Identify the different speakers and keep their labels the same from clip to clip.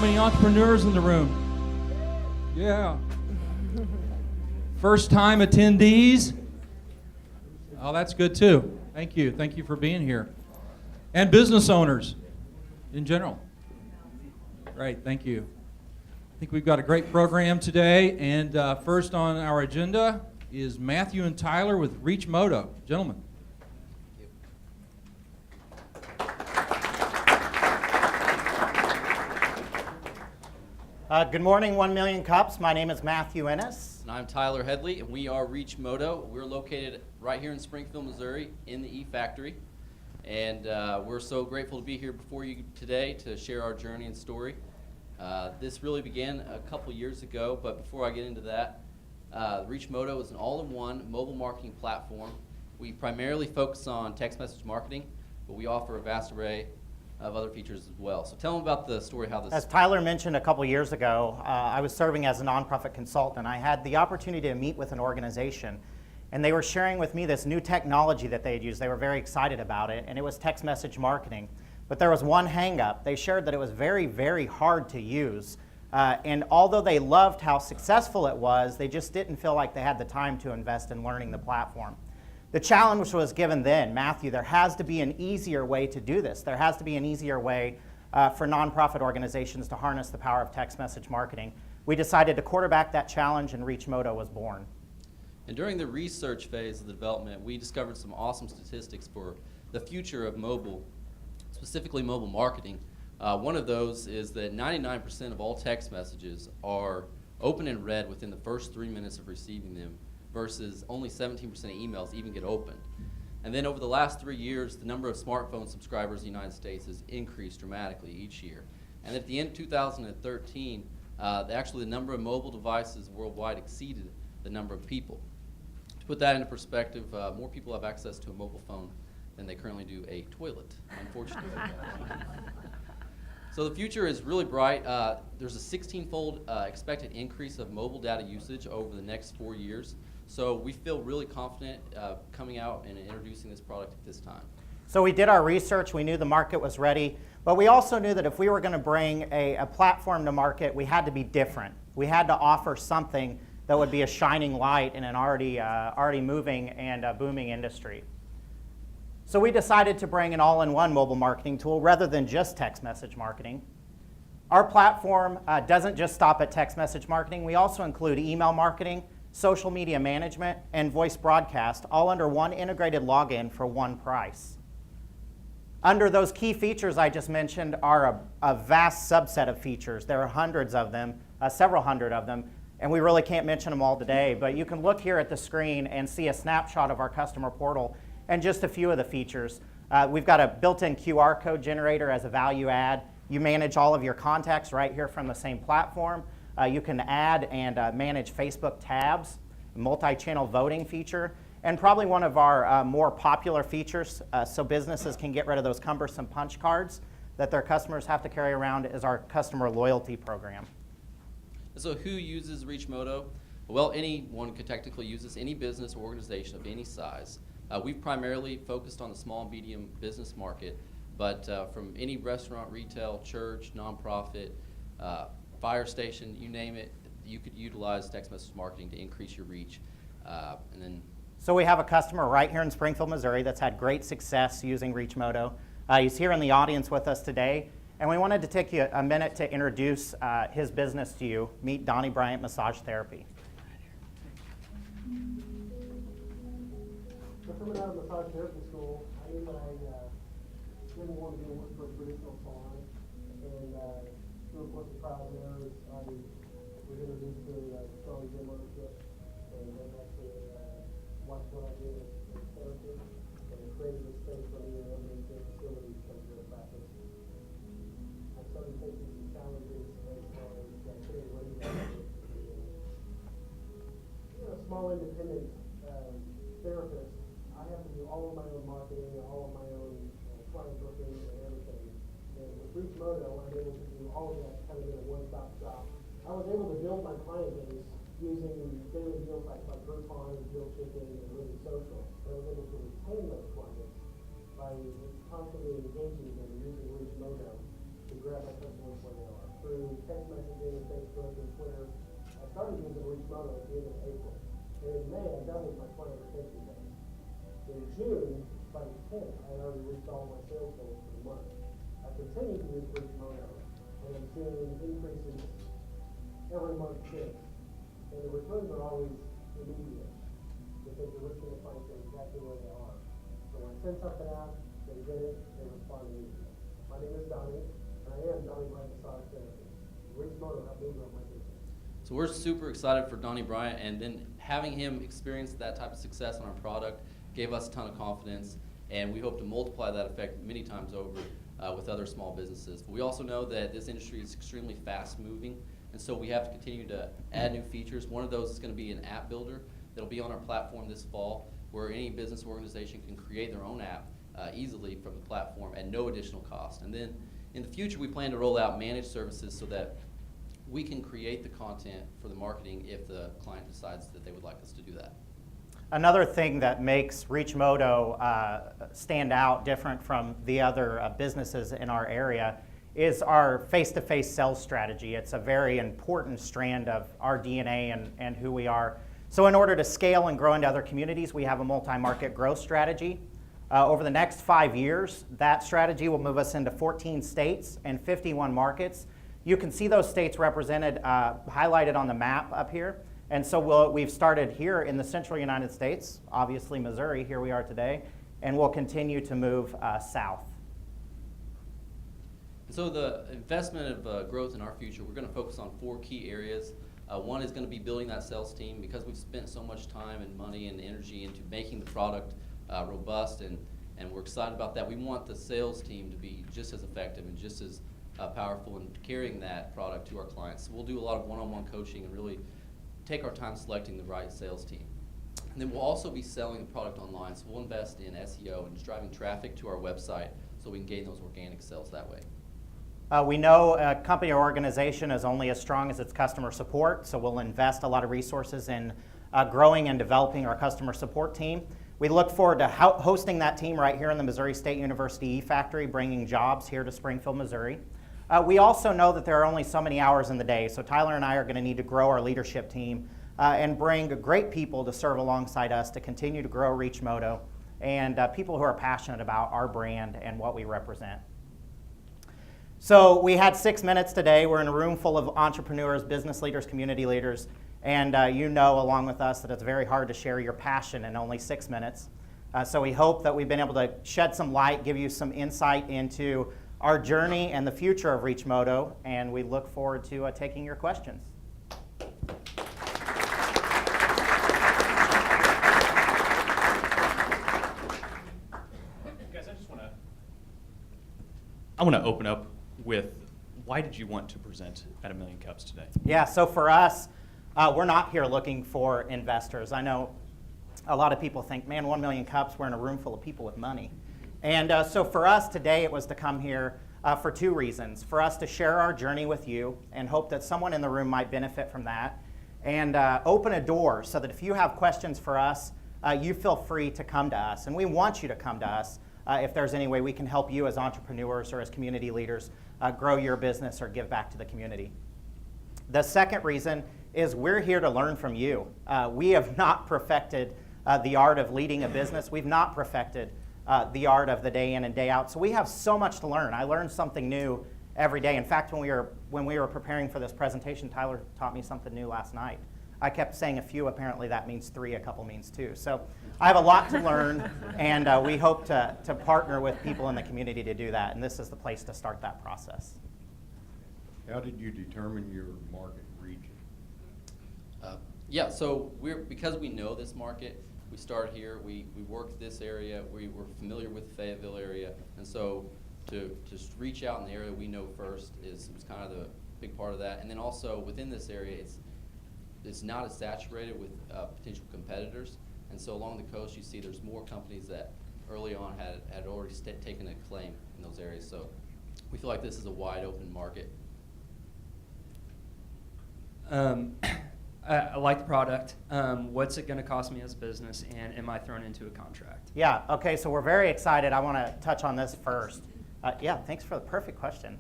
Speaker 1: many entrepreneurs in the room? Yeah. First-time attendees? Oh, that's good too. Thank you. Thank you for being here. And business owners in general. Great, thank you. I think we've got a great program today, and first on our agenda is Matthew and Tyler with Reachmodo. Gentlemen.
Speaker 2: Good morning, 1 Million Cups. My name is Matthew Ennis.
Speaker 3: And I'm Tyler Headley, and we are Reachmodo. We're located right here in Springfield, Missouri, in the E-Factory. And we're so grateful to be here before you today to share our journey and story. This really began a couple years ago, but before I get into that, Reachmodo is an all-in-one mobile marketing platform. We primarily focus on text message marketing, but we offer a vast array of other features as well. So tell them about the story, how this...
Speaker 2: As Tyler mentioned a couple years ago, I was serving as a nonprofit consultant. I had the opportunity to meet with an organization, and they were sharing with me this new technology that they had used. They were very excited about it, and it was text message marketing. But there was one hang-up. They shared that it was very, very hard to use. And although they loved how successful it was, they just didn't feel like they had the time to invest in learning the platform. The challenge was given then, Matthew, there has to be an easier way to do this. There has to be an easier way for nonprofit organizations to harness the power of text message marketing. We decided to quarterback that challenge, and Reachmodo was born.
Speaker 3: And during the research phase of the development, we discovered some awesome statistics for the future of mobile, specifically mobile marketing. One of those is that 99% of all text messages are open and read within the first 3 minutes of receiving them, versus only 17% of emails even get opened. And then over the last 3 years, the number of smartphone subscribers in the United States has increased dramatically each year. And at the end of 2013, actually the number of mobile devices worldwide exceeded the number of people. To put that into perspective, more people have access to a mobile phone than they currently do a toilet, unfortunately. So the future is really bright. There's a 16-fold expected increase of mobile data usage over the next 4 years. So we feel really confident coming out and introducing this product at this time.
Speaker 2: So we did our research. We knew the market was ready. But we also knew that if we were going to bring a platform to market, we had to be different. We had to offer something that would be a shining light in an already moving and booming industry. So we decided to bring an all-in-one mobile marketing tool rather than just text message marketing. Our platform doesn't just stop at text message marketing. We also include email marketing, social media management, and voice broadcast, all under one integrated login for one price. Under those key features I just mentioned are a vast subset of features. There are hundreds of them, several hundred of them, and we really can't mention them all today, but you can look here at the screen and see a snapshot of our customer portal and just a few of the features. We've got a built-in QR code generator as a value add. You manage all of your contacts right here from the same platform. You can add and manage Facebook tabs, multi-channel voting feature, and probably one of our more popular features so businesses can get rid of those cumbersome punch cards that their customers have to carry around is our customer loyalty program.
Speaker 3: So who uses Reachmodo? Well, anyone could technically use this, any business or organization of any size. We've primarily focused on the small and medium business market, but from any restaurant, retail, church, nonprofit, fire station, you name it, you could utilize text message marketing to increase your reach.
Speaker 2: So we have a customer right here in Springfield, Missouri that's had great success using Reachmodo. He's here in the audience with us today, and we wanted to take you a minute to introduce his business to you. Meet Donnie Bryant Massage Therapy.
Speaker 4: Coming out of massage therapy school, I knew that I didn't want to go work for a traditional salon, and through a course of trial and errors, I was introduced to strong gym ownership, and then actually watched what I did as therapy, and created a space for me in every gym facility to come to practice. I started facing some challenges as far as creating ways a small independent therapist. I have to do all of my own marketing, all of my own client booking and everything. And with Reachmodo, I'm able to do all of that kind of in a one-stop shop. I was able to build my client base using daily deal sites like Groupon, Deal Chicken, and Living Social. I was able to retain those clients by constantly engaging them and using Reachmodo to grab my customers where they are. through text messaging and Facebook and Twitter. I started using Reachmodo at the end of April. And in May, I doubled my client retention base. In June, by the 10th, I had already reached all my sales goals for the month. I continued to use Reachmodo, and I'm seeing increases every month since. And the returns are always immediate, because you're reaching the clients exactly where they are. So when I send something out, they get it, they respond immediately. My name is Donnie, and I am Donnie Bryant Massage Therapy. Reachmodo helped me grow my business.
Speaker 3: So we're super excited for Donnie Bryant, and then having him experience that type of success on our product gave us a ton of confidence, and we hope to multiply that effect many times over with other small businesses. But we also know that this industry is extremely fast moving, and so we have to continue to add new features. One of those is going to be an app builder that'll be on our platform this fall, where any business organization can create their own app easily from the platform at no additional cost. And then in the future, we plan to roll out managed services so that we can create the content for the marketing if the client decides that they would like us to do that.
Speaker 2: Another thing that makes Reachmodo stand out different from the other businesses in our area is our face-to-face sales strategy. It's a very important strand of our DNA and who we are. So in order to scale and grow into other communities, we have a multi-market growth strategy. Over the next 5 years, that strategy will move us into 14 states and 51 markets. You can see those states represented, highlighted on the map up here. And so we've started here in the central United States, obviously Missouri, here we are today, and we'll continue to move south.
Speaker 3: So the investment of growth in our future, we're going to focus on 4 key areas. One is going to be building that sales team, because we've spent so much time and money and energy into making the product robust, and we're excited about that. We want the sales team to be just as effective and just as powerful in carrying that product to our clients. So we'll do a lot of one-on-one coaching and really take our time selecting the right sales team. And then we'll also be selling the product online, so we'll invest in SEO and just driving traffic to our website so we can gain those organic sales that way.
Speaker 2: We know a company or organization is only as strong as its customer support, so we'll invest a lot of resources in growing and developing our customer support team. We look forward to hosting that team right here in the Missouri State University E-Factory, bringing jobs here to Springfield, Missouri. We also know that there are only so many hours in the day, so Tyler and I are going to need to grow our leadership team and bring great people to serve alongside us to continue to grow Reachmodo, and people who are passionate about our brand and what we represent. So we had 6 minutes today. We're in a room full of entrepreneurs, business leaders, community leaders, and you know along with us that it's very hard to share your passion in only 6 minutes. So we hope that we've been able to shed some light, give you some insight into our journey and the future of Reachmodo, and we look forward to taking your questions.
Speaker 5: Guys, I want to open up with, why did you want to present at A Million Cups today?
Speaker 2: Yeah, so for us, we're not here looking for investors. I know a lot of people think, man, 1 million cups, we're in a room full of people with money. And so for us today, it was to come here for 2 reasons. For us to share our journey with you and hope that someone in the room might benefit from that, and open a door so that if you have questions for us, you feel free to come to us. And we want you to come to us if there's any way we can help you as entrepreneurs or as community leaders grow your business or give back to the community. The second reason is we're here to learn from you. We have not perfected the art of leading a business. We've not perfected the art of the day in and day out. So we have so much to learn. I learn something new every day. In fact, when we were preparing for this presentation, Tyler taught me something new last night. I kept saying a few, apparently that means 3, a couple means 2. So I have a lot to learn, and we hope to partner with people in the community to do that, and this is the place to start that process.
Speaker 6: How did you determine your market region?
Speaker 3: Yeah, so because we know this market, we start here, we work this area, we're familiar with the Fayetteville area, and so to just reach out in the area we know first is kind of the big part of that. And then also within this area, it's not as saturated with potential competitors, and so along the coast you see there's more companies that early on had already taken a claim in those areas. So we feel like this is a wide open market.
Speaker 7: I like the product. What's it going to cost me as a business, and am I thrown into a contract?
Speaker 2: Yeah, okay, so we're very excited. I want to touch on this first. Yeah, thanks for the perfect question.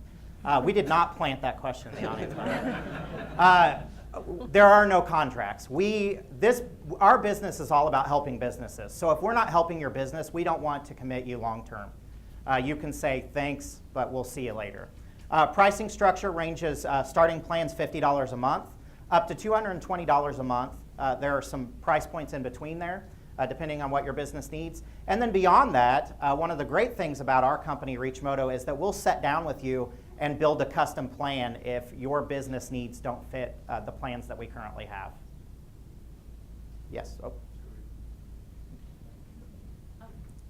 Speaker 2: We did not plant that question in the audience. There are no contracts. Our business is all about helping businesses. So if we're not helping your business, we don't want to commit you long term. You can say thanks, but we'll see you later. Pricing structure ranges, starting plans $50 a month, up to $220 a month. There are some price points in between there, depending on what your business needs. And then beyond that, one of the great things about our company, Reachmodo, is that we'll sit down with you and build a custom plan if your business needs don't fit the plans that we currently have. Yes. Oh.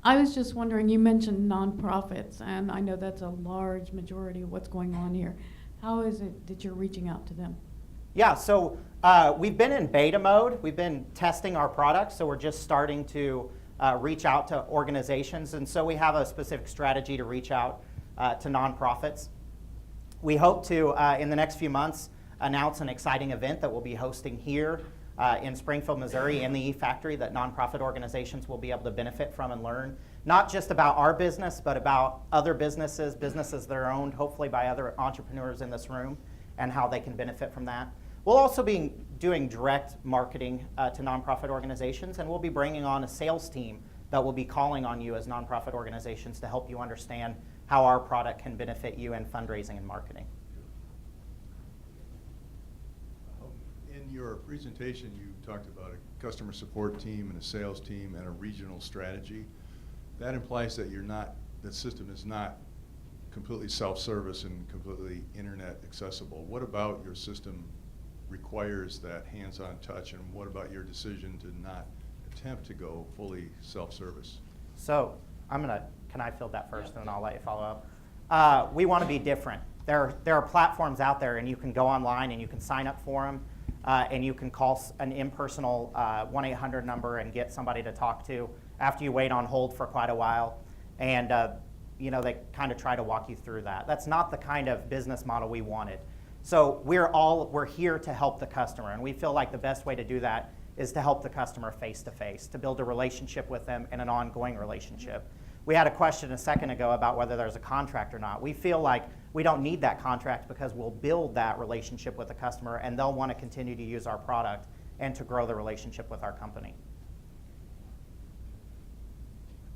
Speaker 8: I was just wondering, you mentioned nonprofits, and I know that's a large majority of what's going on here. How is it that you're reaching out to them?
Speaker 2: Yeah, so we've been in beta mode. We've been testing our products, so we're just starting to reach out to organizations. And so we have a specific strategy to reach out to nonprofits. We hope to, in the next few months, announce an exciting event that we'll be hosting here in Springfield, Missouri, in the E-Factory that nonprofit organizations will be able to benefit from and learn, not just about our business, but about other businesses that are owned hopefully by other entrepreneurs in this room, and how they can benefit from that. We'll also be doing direct marketing to nonprofit organizations, and we'll be bringing on a sales team that will be calling on you as nonprofit organizations to help you understand how our product can benefit you in fundraising and marketing.
Speaker 6: In your presentation, you talked about a customer support team and a sales team and a regional strategy. That implies that the system is not completely self-service and completely internet accessible. What about your system requires that hands-on touch, and what about your decision to not attempt to go fully self-service?
Speaker 2: So can I field that first, and then I'll let you follow up? We want to be different. There are platforms out there, and you can go online and you can sign up for them, and you can call an impersonal 1-800 number and get somebody to talk to after you wait on hold for quite a while. And they kind of try to walk you through that. That's not the kind of business model we wanted. So we're here to help the customer, and we feel like the best way to do that is to help the customer face-to-face, to build a relationship with them and an ongoing relationship. We had a question a second ago about whether there's a contract or not. We feel like we don't need that contract because we'll build that relationship with the customer, and they'll want to continue to use our product and to grow the relationship with our company.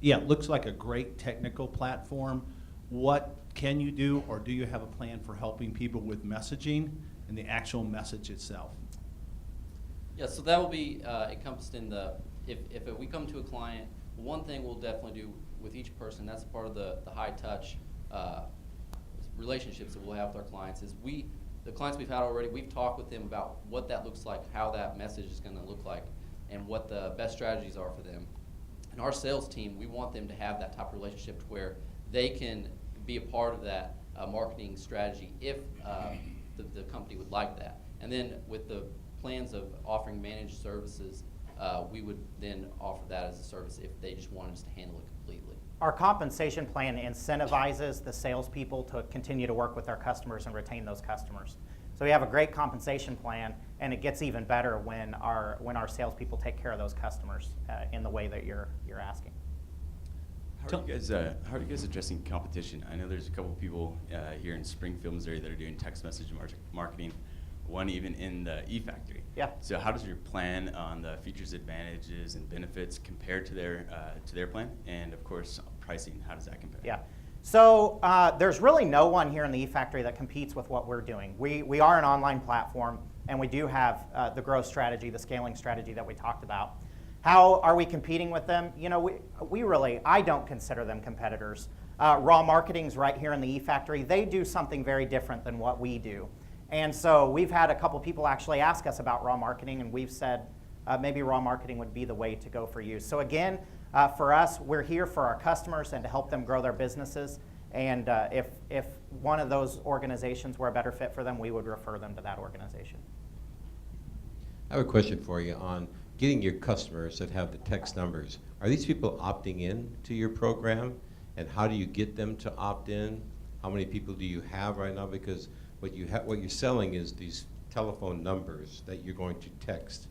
Speaker 9: Yeah, it looks like a great technical platform. What can you do, or do you have a plan for helping people with messaging and the actual message itself?
Speaker 3: Yeah, so that will be encompassed in if we come to a client, one thing we'll definitely do with each person, that's part of the high touch relationships that we'll have with our clients, is the clients we've had already, we've talked with them about what that looks like, how that message is going to look like, and what the best strategies are for them. And our sales team, we want them to have that type of relationship to where they can be a part of that marketing strategy if the company would like that. And then with the plans of offering managed services, we would then offer that as a service if they just wanted us to handle it completely.
Speaker 2: Our compensation plan incentivizes the salespeople to continue to work with their customers and retain those customers. So we have a great compensation plan, and it gets even better when our salespeople take care of those customers in the way that you're asking.
Speaker 10: How are you guys addressing competition? I know there's a couple people here in Springfield, Missouri that are doing text message marketing, one even in the E-Factory.
Speaker 2: Yeah.
Speaker 10: So how does your plan on the features, advantages, and benefits compare to their plan? And of course, pricing, how does that compare?
Speaker 2: Yeah. So there's really no one here in the E-Factory that competes with what we're doing. We are an online platform, and we do have the growth strategy, the scaling strategy that we talked about. How are we competing with them? You know, I don't consider them competitors. Raw Marketing's right here in the E-Factory. They do something very different than what we do. And so we've had a couple people actually ask us about Raw Marketing, and we've said maybe Raw Marketing would be the way to go for you. So again, for us, we're here for our customers and to help them grow their businesses. And if one of those organizations were a better fit for them, we would refer them to that organization.
Speaker 11: I have a question for you on getting your customers that have the text numbers. Are these people opting in to your program? And how do you get them to opt in? How many people do you have right now? Because what you're selling is these telephone numbers that you're going to text.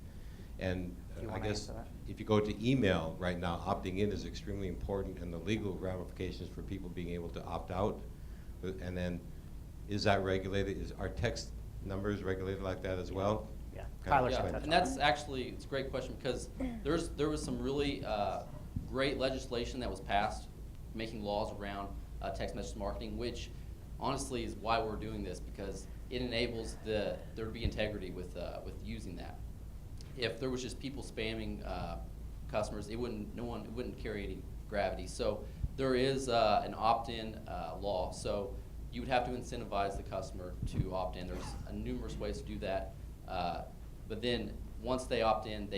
Speaker 11: And I guess if you go to email right now, opting in is extremely important, and the legal ramifications for people being able to opt out. And then Is that regulated? Is our text numbers regulated like that as well?
Speaker 2: Yeah,
Speaker 11: Kind of
Speaker 2: Tyler
Speaker 3: Yeah,
Speaker 2: can
Speaker 11: explain
Speaker 2: touch
Speaker 3: and
Speaker 2: on
Speaker 3: that's actually, it's a great question because there was some really great legislation that was passed making laws around text message marketing, which honestly is why we're doing this, because it enables there to be integrity with using that. If there was just people spamming customers, it wouldn't carry any gravity. So there is an opt-in law. So you would have to incentivize the customer to opt in. There's numerous ways to do that. But then once they opt in,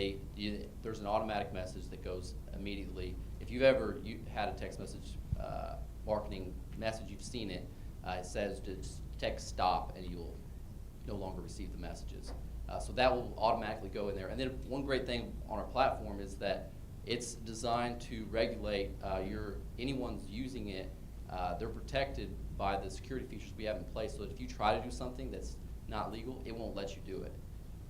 Speaker 3: there's an automatic message that goes immediately. If you've ever had a text message marketing message, you've seen it. It says to text stop, and you'll no longer receive the messages. So that will automatically go in there. And then one great thing on our platform is that it's designed to regulate anyone's using it. They're protected by the security features we have in place, so that if you try to do something that's not legal, it won't let you do it.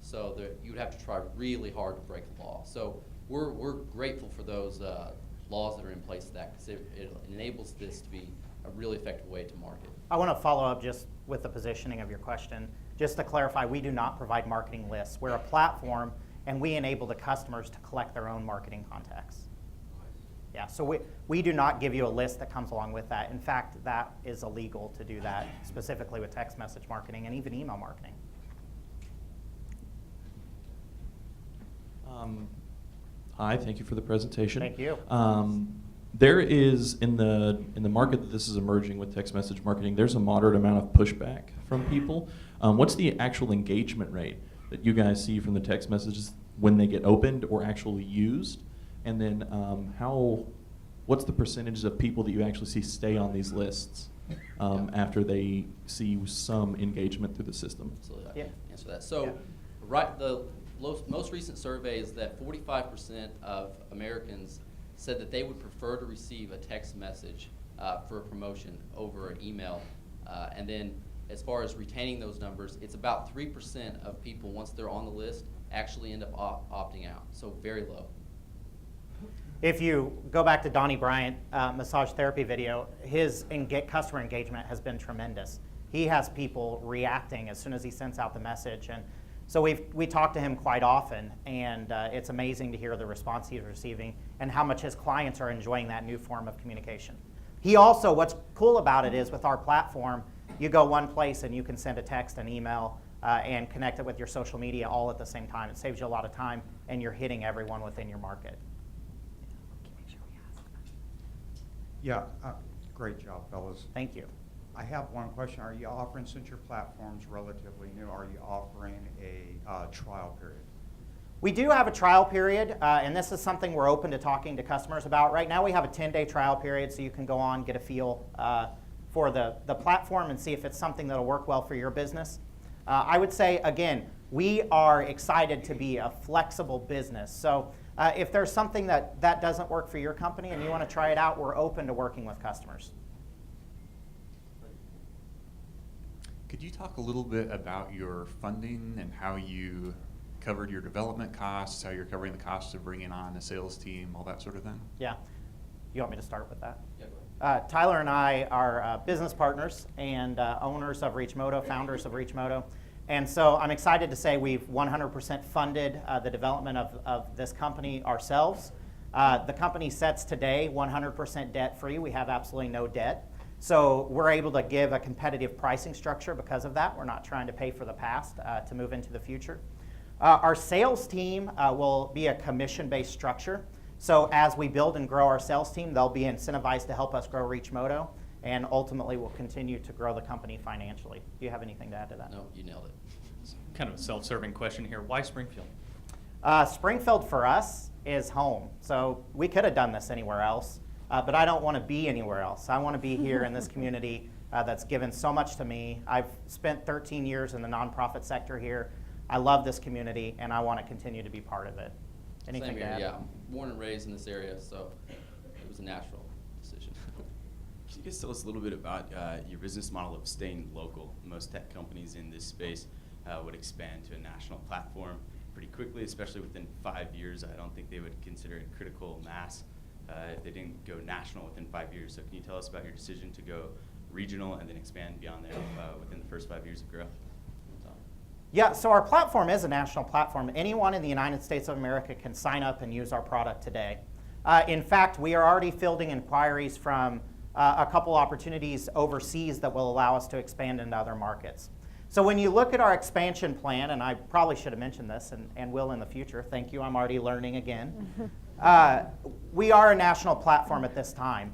Speaker 3: So you would have to try really hard to break the law. So we're grateful for those laws that are in place, because it enables this to be a really effective way to market.
Speaker 2: I want to follow up just with the positioning of your question. Just to clarify, we do not provide marketing lists. We're a platform, and we enable the customers to collect their own marketing contacts. Yeah, so we do not give you a list that comes along with that. In fact, that is illegal to do that, specifically with text message marketing and even email marketing.
Speaker 12: Hi, thank you for the presentation.
Speaker 2: Thank you.
Speaker 12: There is, in the market that this is emerging with text message marketing, there's a moderate amount of pushback from people. What's the actual engagement rate that you guys see from the text messages when they get opened or actually used? And then what's the percentage of people that you actually see stay on these lists after they see some engagement through the system?
Speaker 3: Absolutely, I
Speaker 2: Yeah.
Speaker 3: can answer that. So, the most recent survey is that 45% of Americans said that they would prefer to receive a text message for a promotion over an email. And then as far as retaining those numbers, it's about 3% of people, once they're on the list, actually end up opting out. So very low.
Speaker 2: If you go back to Donnie Bryant massage therapy video, his customer engagement has been tremendous. He has people reacting as soon as he sends out the message. And so we talk to him quite often, and it's amazing to hear the response he's receiving and how much his clients are enjoying that new form of communication. He also, what's cool about it is with our platform, you go one place and you can send a text, an email, and connect it with your social media all at the same time. It saves you a lot of time, and you're hitting everyone within your market.
Speaker 13: Yeah, great job, fellas.
Speaker 2: Thank you.
Speaker 13: I have one question. Are you offering, since your platform's relatively new, are you offering a trial period?
Speaker 2: We do have a trial period, and this is something we're open to talking to customers about. Right now we have a 10-day trial period, so you can go on, get a feel for the platform and see if it's something that'll work well for your business. I would say, again, we are excited to be a flexible business. So if there's something that doesn't work for your company and you want to try it out, we're open to working with customers.
Speaker 14: Could you talk a little bit about your funding and how you covered your development costs, how you're covering the costs of bringing on a sales team, all that sort of thing?
Speaker 2: Yeah. You want me to start with that?
Speaker 3: Yeah, go ahead.
Speaker 2: Tyler and I are business partners and owners of Reachmodo, founders of Reachmodo. And so I'm excited to say we've 100% funded the development of this company ourselves. The company sets today 100% debt-free. We have absolutely no debt. So we're able to give a competitive pricing structure because of that. We're not trying to pay for the past to move into the future. Our sales team will be a commission-based structure. So as we build and grow our sales team, they'll be incentivized to help us grow Reachmodo, and ultimately we'll continue to grow the company financially. Do you have anything to add to that?
Speaker 3: No, you nailed it.
Speaker 5: It's kind of a self-serving question here. Why Springfield?
Speaker 2: Springfield for us is home. So we could have done this anywhere else, but I don't want to be anywhere else. I want to be here in this community that's given so much to me. I've spent 13 years in the nonprofit sector here. I love this community, and I want to continue to be part of it. Anything
Speaker 3: Same
Speaker 2: to
Speaker 3: here,
Speaker 2: add?
Speaker 3: yeah. I'm born and raised in this area, so it was a natural decision.
Speaker 10: Can you guys tell us a little bit about your business model of staying local? Most tech companies in this space would expand to a national platform pretty quickly, especially within 5 years. I don't think they would consider it critical mass if they didn't go national within 5 years. So can you tell us about your decision to go regional, and then expand beyond there within the first 5 years of growth?
Speaker 2: Yeah, so our platform is a national platform. Anyone in the United States of America can sign up and use our product today. In fact, we are already fielding inquiries from a couple opportunities overseas that will allow us to expand into other markets. So when you look at our expansion plan, and I probably should have mentioned this and will in the future, thank you, I'm already learning again. We are a national platform at this time,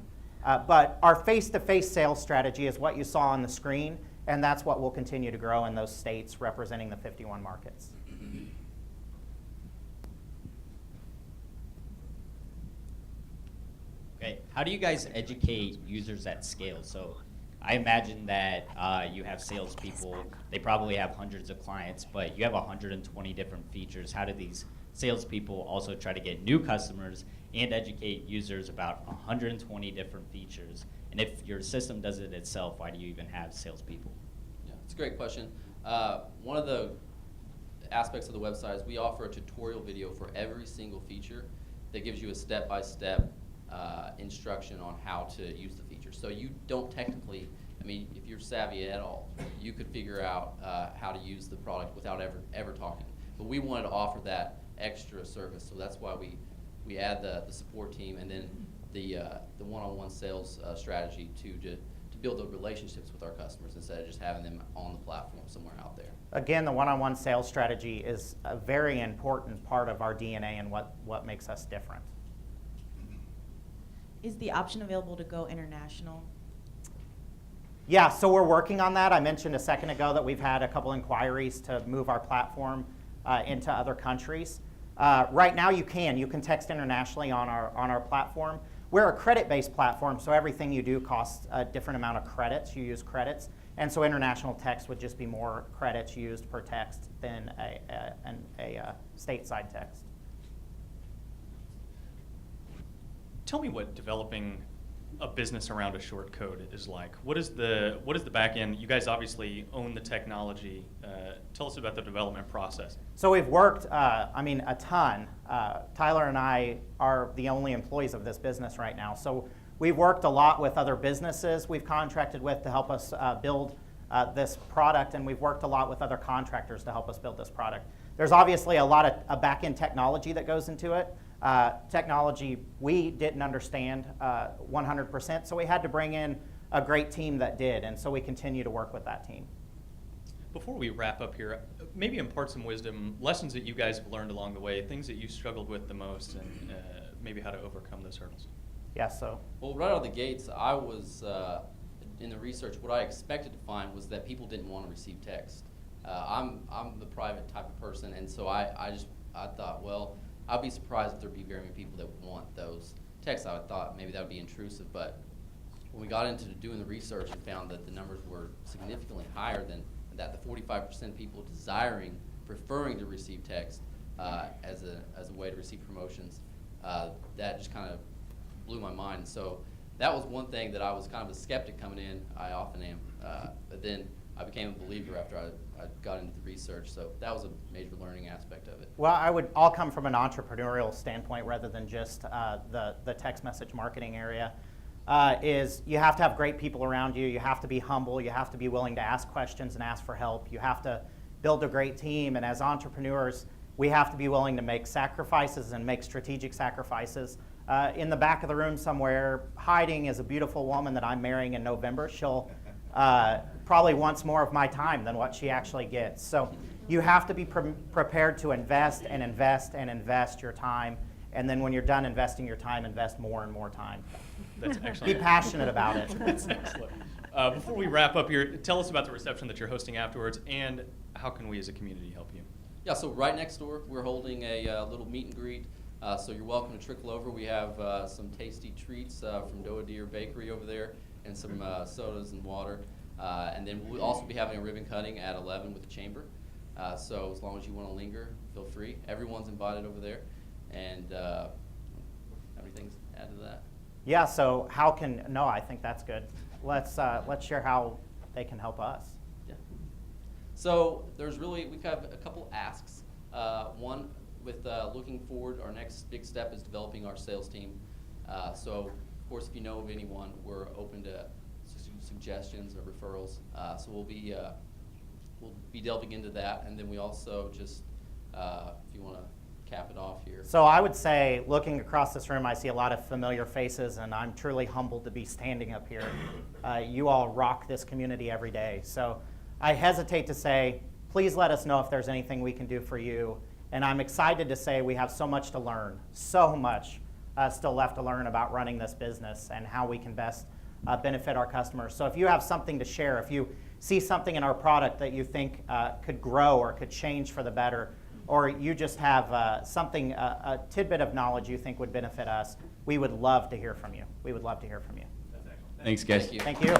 Speaker 2: but our face-to-face sales strategy is what you saw on the screen, and that's what will continue to grow in those states representing the 51 markets.
Speaker 15: Okay, how do you guys educate users at scale? So I imagine that you have salespeople, they probably have hundreds of clients, but you have 120 different features. How do these salespeople also try to get new customers and educate users about 120 different features? And if your system does it itself, why do you even have salespeople?
Speaker 3: Yeah, it's a great question. One of the aspects of the website is we offer a tutorial video for every single feature that gives you a step-by-step instruction on how to use the feature. So you don't technically, I mean, if you're savvy at all, you could figure out how to use the product without ever talking. But we wanted to offer that extra service, so that's why we add the support team and then the one-on-one sales strategy to build the relationships with our customers instead of just having them on the platform somewhere out there.
Speaker 2: Again, the one-on-one sales strategy is a very important part of our DNA and what makes us different.
Speaker 16: Is the option available to go international?
Speaker 2: Yeah, so we're working on that. I mentioned a second ago that we've had a couple inquiries to move our platform into other countries. Right now you can text internationally on our platform. We're a credit-based platform, so everything you do costs a different amount of credits. You use credits, and so international text would just be more credits used per text than a stateside text.
Speaker 5: Tell me what developing a business around a short code is like. What is the back end? You guys obviously own the technology. Tell us about the development process.
Speaker 2: So we've worked, a ton. Tyler and I are the only employees of this business right now. So we've worked a lot with other businesses we've contracted with to help us build this product, and we've worked a lot with other contractors to help us build this product. There's obviously a lot of back-end technology that goes into it. Technology we didn't understand 100%, so we had to bring in a great team that did, and so we continue to work with that team.
Speaker 5: Before we wrap up here, maybe impart some wisdom, lessons that you guys have learned along the way, things that you struggled with the most, and maybe how to overcome those hurdles.
Speaker 2: Yeah, so.
Speaker 3: Well, right out of the gates, I was, in the research, what I expected to find was that people didn't want to receive text. I'm the private type of person, and so I thought, well, I'd be surprised if there'd be very many people that would want those texts. I thought maybe that would be intrusive, but when we got into doing the research and found that the numbers were significantly higher than that, the 45% people preferring to receive text as a way to receive promotions, that just kind of blew my mind. And so that was one thing that I was kind of a skeptic coming in. I often am, but then I became a believer after I got into the research, so that was a major learning aspect of it.
Speaker 2: Well, I'll come from an entrepreneurial standpoint rather than just the text message marketing area. Is you have to have great people around you. You have to be humble. You have to be willing to ask questions and ask for help. You have to build a great team, and as entrepreneurs, we have to be willing to make sacrifices and make strategic sacrifices. In the back of the room somewhere, hiding is a beautiful woman that I'm marrying in November. She'll probably wants more of my time than what she actually gets. So you have to be prepared to invest and invest and invest your time. And then when you're done investing your time, invest more and more time.
Speaker 5: That's excellent.
Speaker 2: Be passionate about it.
Speaker 5: That's excellent. Before we wrap up here, tell us about the reception that you're hosting afterwards, and how can we as a community help you?
Speaker 3: Yeah, so right next door, we're holding a little meet and greet. So you're welcome to trickle over. We have some tasty treats from Doa Deer Bakery over there, and some sodas and water. And then we'll also be having a ribbon cutting at 11 with the chamber. So as long as you want to linger, feel free. Everyone's invited over there. And everything to add to that?
Speaker 2: Yeah, so I think that's good. Let's share how they can help us.
Speaker 3: Yeah. So we have a couple asks. One, with looking forward, our next big step is developing our sales team. So of course, if you know of anyone, we're open to suggestions or referrals. So we'll be delving into that, and then we also just, if you want to cap it off here.
Speaker 2: So I would say, looking across this room, I see a lot of familiar faces, and I'm truly humbled to be standing up here. You all rock this community every day. So I hesitate to say, please let us know if there's anything we can do for you. And I'm excited to say we have so much to learn, so much still left to learn about running this business and how we can best benefit our customers. So if you have something to share, if you see something in our product that you think could grow or could change for the better, or you just have something, a tidbit of knowledge you think would benefit us, we would love to hear from you. We would love to hear from you.
Speaker 10: Thanks, guys.
Speaker 2: Thank you.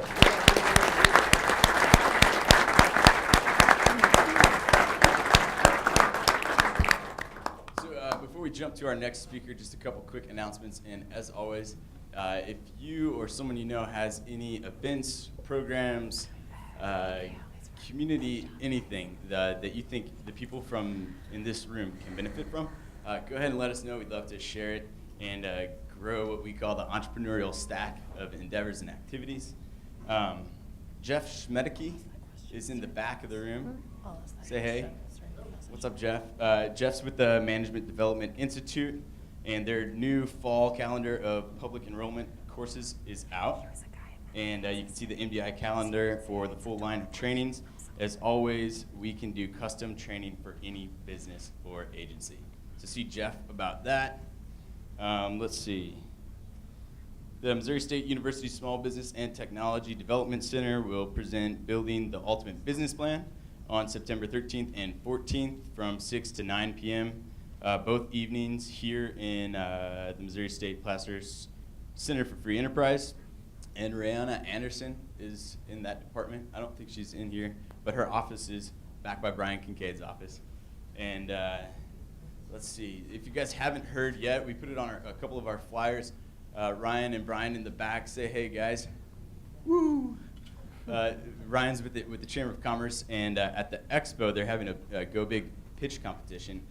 Speaker 10: So before we jump to our next speaker, just a couple quick announcements. And as always, if you or someone you know has any events, programs, community, anything that you think the people from in this room can benefit from, go ahead and let us know. We'd love to share it and grow what we call the entrepreneurial stack of endeavors and activities. Jeff Schmedeke is in the back of the room. Say hey. What's up, Jeff? Jeff's with the Management Development Institute, and their new fall calendar of public enrollment courses is out. And you can see the MDI calendar for the full line of trainings. As always, we can do custom training for any business or agency. To see Jeff about that, let's see. The Missouri State University Small Business and Technology Development Center will present Building the Ultimate Business Plan on September 13th and 14th from 6 to 9 p.m. Both evenings here in the Missouri State Placer Center for Free Enterprise. And Rihanna Anderson is in that department. I don't think she's in here, but her office is back by Brian Kincaid's office. And let's see, if you guys haven't heard yet, we put it on a couple of our flyers. Ryan and Brian in the back, say hey guys. Woo! Ryan's with the Chamber of Commerce, and at the expo they're having a Go Big pitch competition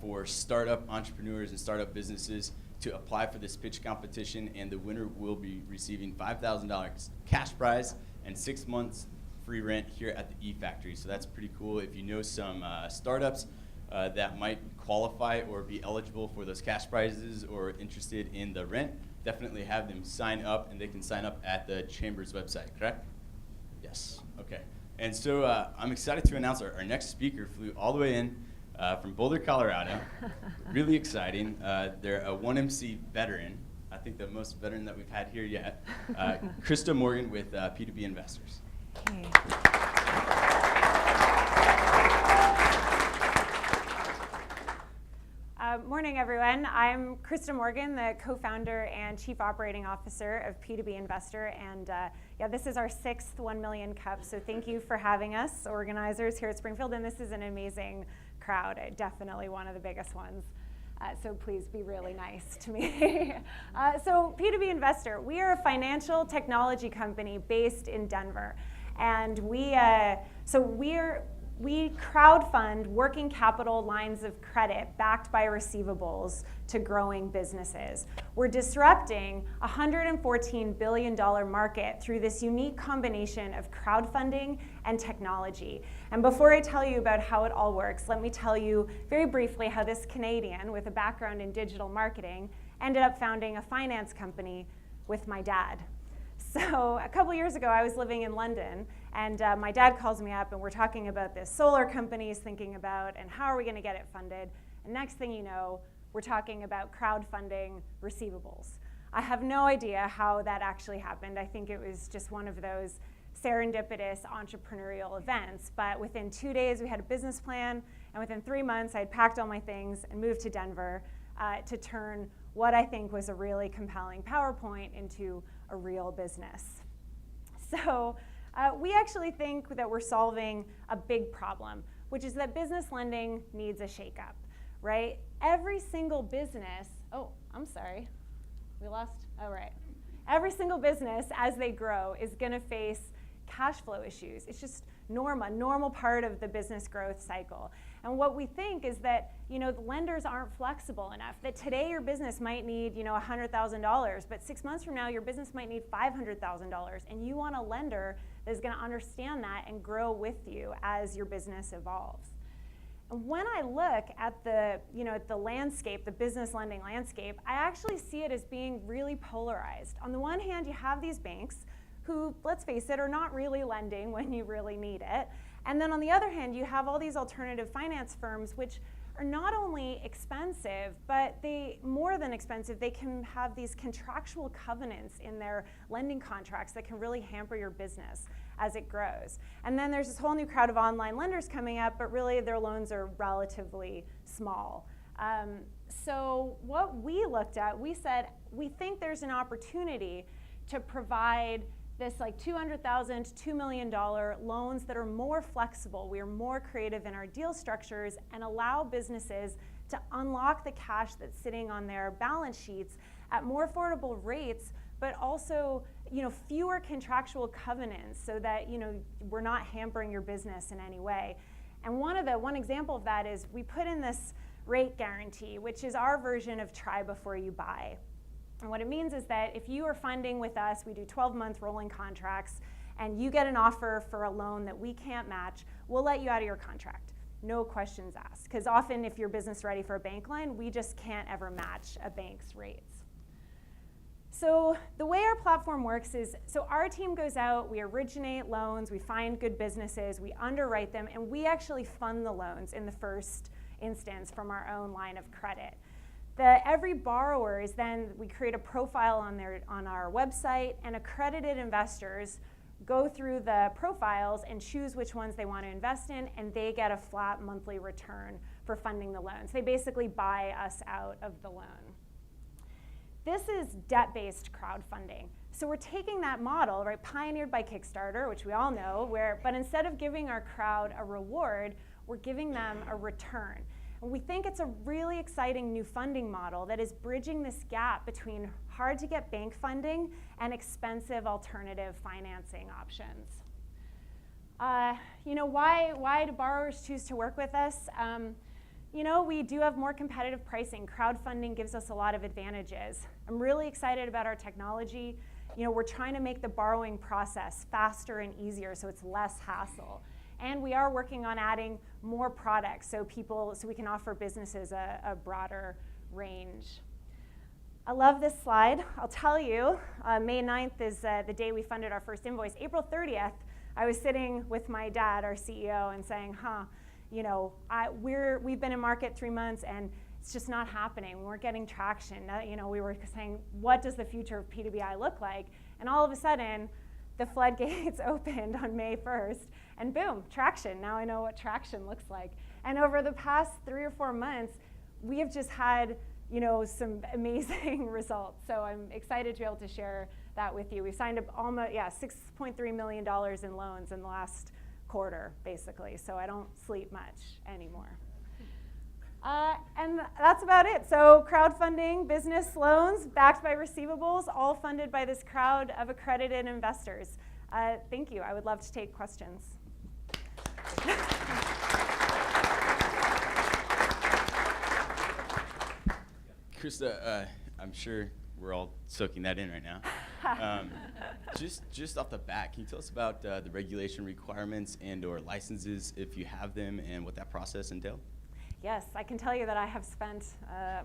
Speaker 10: for startup entrepreneurs and startup businesses to apply for this pitch competition, and the winner will be receiving $5,000 cash prize and 6 months free rent here at the E-Factory. So that's pretty cool. If you know some startups that might qualify or be eligible for those cash prizes or interested in the rent, definitely have them sign up, and they can sign up at the Chamber's website, correct? Yes, okay. And so I'm excited to announce our next speaker flew all the way in from Boulder, Colorado. Really exciting. They're a 1MC veteran. I think the most veteran that we've had here yet. Krista Morgan with P2B Investors.
Speaker 17: Okay. Morning, everyone. I'm Krista Morgan, the co-founder and chief operating officer of P2B Investor, and yeah, this is our 6th 1 million cup, so thank you for having us, organizers here at Springfield, and this is an amazing crowd, definitely one of the biggest ones, so please be really nice to me. So P2B Investor, we are a financial technology company based in Denver, and we crowdfund working capital lines of credit backed by receivables to growing businesses. We're disrupting a $114 billion market through this unique combination of crowdfunding and technology. And before I tell you about how it all works, let me tell you very briefly how this Canadian with a background in digital marketing ended up founding a finance company with my dad. So a couple years ago, I was living in London, and my dad calls me up, and we're talking about this solar company he's thinking about, and how are we going to get it funded? And next thing you know, we're talking about crowdfunding receivables. I have no idea how that actually happened. I think it was just one of those serendipitous entrepreneurial events. But within 2 days, we had a business plan, and within 3 months, I had packed all my things and moved to Denver to turn what I think was a really compelling PowerPoint into a real business. So we actually think that we're solving a big problem, which is that business lending needs a shakeup, right? Every single business, oh, I'm sorry, we lost, oh, right. Every single business, as they grow, is gonna face cash flow issues. It's just a normal part of the business growth cycle. And what we think is that, the lenders aren't flexible enough, that today your business might need, $100,000, but 6 months from now your business might need $500,000, and you want a lender that is going to understand that and grow with you as your business evolves. And when I look at the landscape, the business lending landscape, I actually see it as being really polarized. On the one hand, you have these banks who, let's face it, are not really lending when you really need it. And then on the other hand, you have all these alternative finance firms which are not only expensive, but more than expensive, they can have these contractual covenants in their lending contracts that can really hamper your business as it grows. And then there's this whole new crowd of online lenders coming up, but really their loans are relatively small. So what we looked at, we said, we think there's an opportunity to provide this like $200,000 to $2 million loans that are more flexible. We are more creative in our deal structures and allow businesses to unlock the cash that's sitting on their balance sheets at more affordable rates, but also fewer contractual covenants so that we're not hampering your business in any way. And one example of that is we put in this rate guarantee, which is our version of try before you buy. And what it means is that if you are funding with us, we do 12-month rolling contracts, and you get an offer for a loan that we can't match, we'll let you out of your contract. No questions asked. Because often if you're business ready for a bank line, we just can't ever match a bank's rates. So the way our platform works is, so our team goes out, we originate loans, we find good businesses, we underwrite them, and we actually fund the loans in the first instance from our own line of credit. Every borrower is then, we create a profile on our website, and accredited investors go through the profiles and choose which ones they want to invest in, and they get a flat monthly return for funding the loans. They basically buy us out of the loan. This is debt-based crowdfunding. So we're taking that model, right, pioneered by Kickstarter, which we all know, but instead of giving our crowd a reward, we're giving them a return. And we think it's a really exciting new funding model that is bridging this gap between hard-to-get bank funding and expensive alternative financing options. Why do borrowers choose to work with us? We do have more competitive pricing. Crowdfunding gives us a lot of advantages. I'm really excited about our technology. We're trying to make the borrowing process faster and easier so it's less hassle. And we are working on adding more products so we can offer businesses a broader range. I love this slide. I'll tell you, May 9th is the day we funded our first invoice. April 30th, I was sitting with my dad, our CEO, and saying, we've been in market 3 months and it's just not happening. We weren't getting traction. We were saying, what does the future of P2BI look like? And all of a sudden, the floodgates opened on May 1st, and boom, traction. Now I know what traction looks like. And over the past 3 or 4 months, we have just had some amazing results. So I'm excited to be able to share that with you. We signed up almost $6.3 million in loans in the last quarter, basically. So I don't sleep much anymore. And that's about it. So crowdfunding, business loans, backed by receivables, all funded by this crowd of accredited investors. Thank you. I would love to take questions.
Speaker 10: Krista, I'm sure we're all soaking that in right now. Just off the bat, can you tell us about the regulation requirements and/or licenses, if you have them, and what that process entailed?
Speaker 17: Yes, I can tell you that I have spent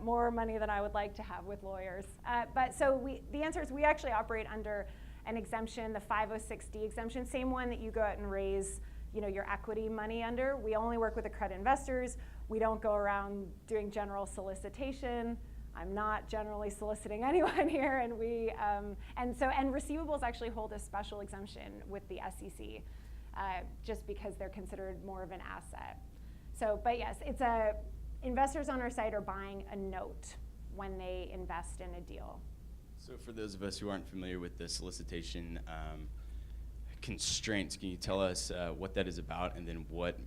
Speaker 17: more money than I would like to have with lawyers. The answer is we actually operate under an exemption, the 506D exemption, same one that you go out and raise your equity money under. We only work with accredited investors. We don't go around doing general solicitation. I'm not generally soliciting anyone here, and receivables actually hold a special exemption with the SEC, just because they're considered more of an asset. But yes, investors on our site are buying a note when they invest in a deal.
Speaker 10: So for those of us who aren't familiar with the solicitation constraints, can you tell us what that is about, and then what